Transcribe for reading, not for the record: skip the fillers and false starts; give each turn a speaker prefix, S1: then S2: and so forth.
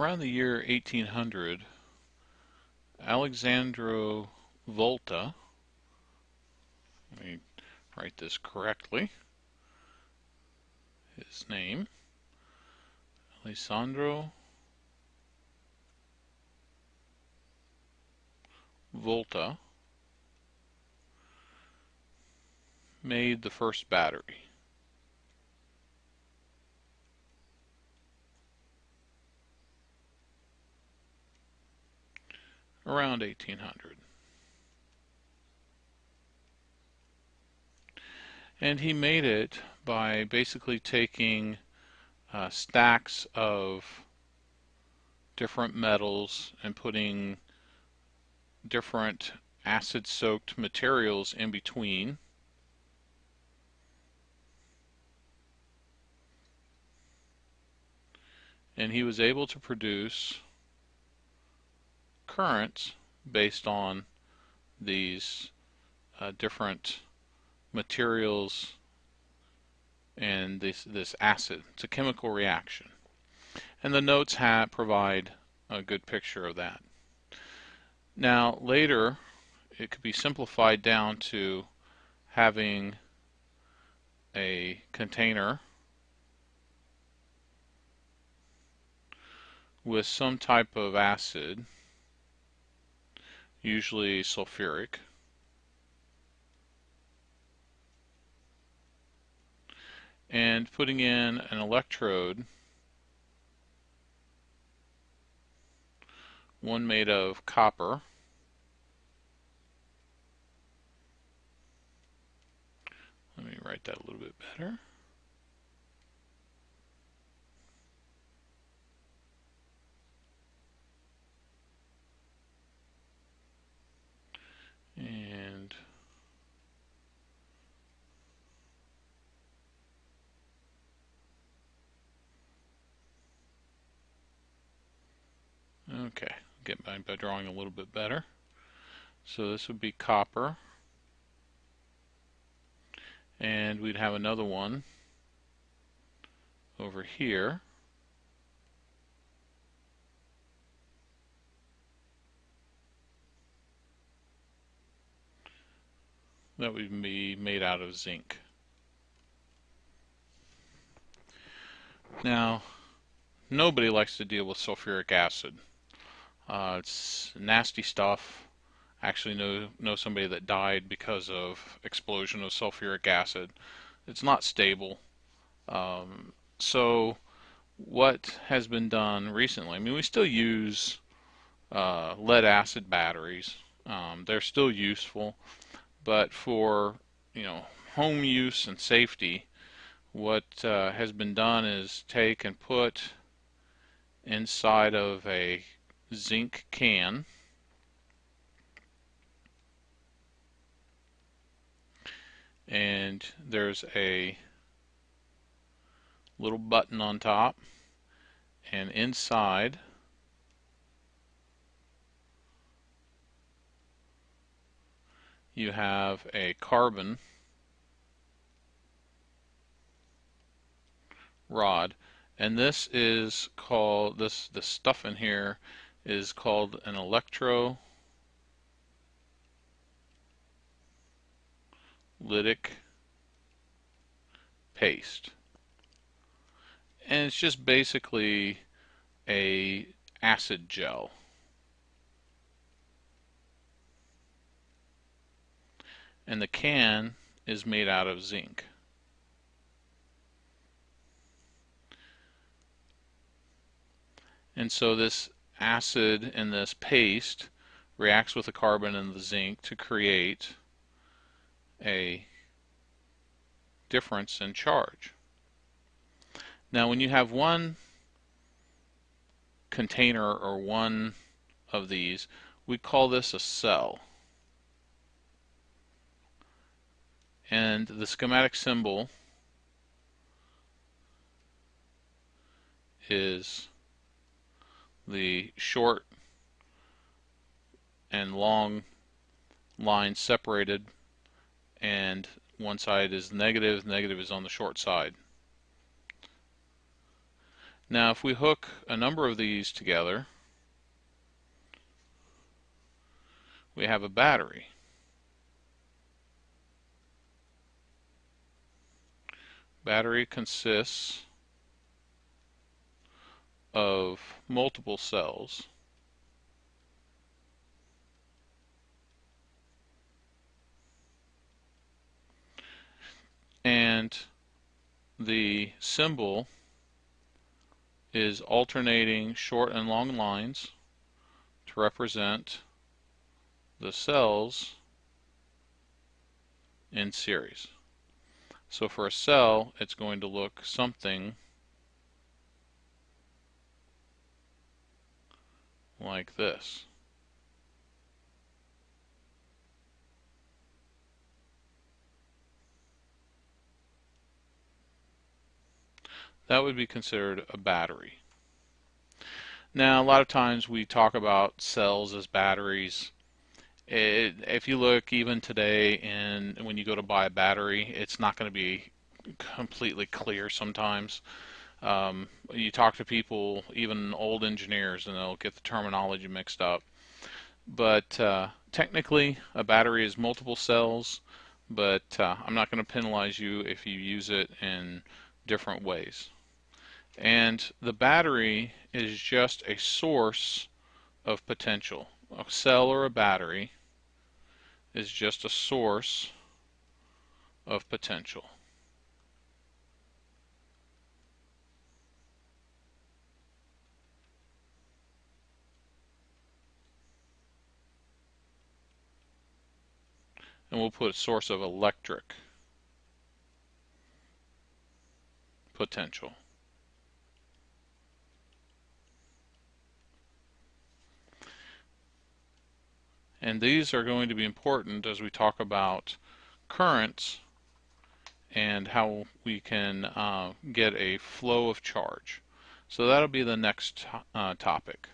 S1: around the year 1800, Alexandro Volta, let me write this correctly, his name, Alessandro Volta, made the first battery. Around 1800. And he made it by basically taking stacks of different metals and putting different acid-soaked materials in between. And he was able to produce currents based on these different materials and this acid. It's a chemical reaction. And the notes provide a good picture of that. Now later it could be simplified down to having a container with some type of acid, usually sulfuric, and putting in an electrode, one made of copper, let me write that a little bit better, and okay, get by drawing a little bit better. So this would be copper, and we'd have another one over here. That would be made out of zinc. Now, nobody likes to deal with sulfuric acid. It's nasty stuff. I actually know somebody that died because of explosion of sulfuric acid. It's not stable. So what has been done recently, I mean, we still use lead acid batteries. They're still useful, but for home use and safety, what has been done is take and put inside of a zinc can and there's a little button on top, and inside you have a carbon rod, and this is called, this stuff in here is called an electrolytic paste, and it's just basically a acid gel. And the can is made out of zinc. And so this acid in this paste reacts with the carbon and the zinc to create a difference in charge. Now when you have one container or one of these, we call this a cell. And the schematic symbol is the short and long lines separated, and one side is negative, negative is on the short side. Now if we hook a number of these together, we have a battery. Battery consists of multiple cells, and the symbol is alternating short and long lines to represent the cells in series. So for a cell, it's going to look something like this. That would be considered a battery. Now, a lot of times we talk about cells as batteries. If you look even today, and when you go to buy a battery, it's not going to be completely clear sometimes. You talk to people, even old engineers, and they'll get the terminology mixed up. But technically, a battery is multiple cells, but I'm not going to penalize you if you use it in different ways. And the battery is just a source of potential. A cell or a battery is just a source of potential. And we'll put a source of electric potential. And these are going to be important as we talk about currents and how we can get a flow of charge. So that'll be the next topic.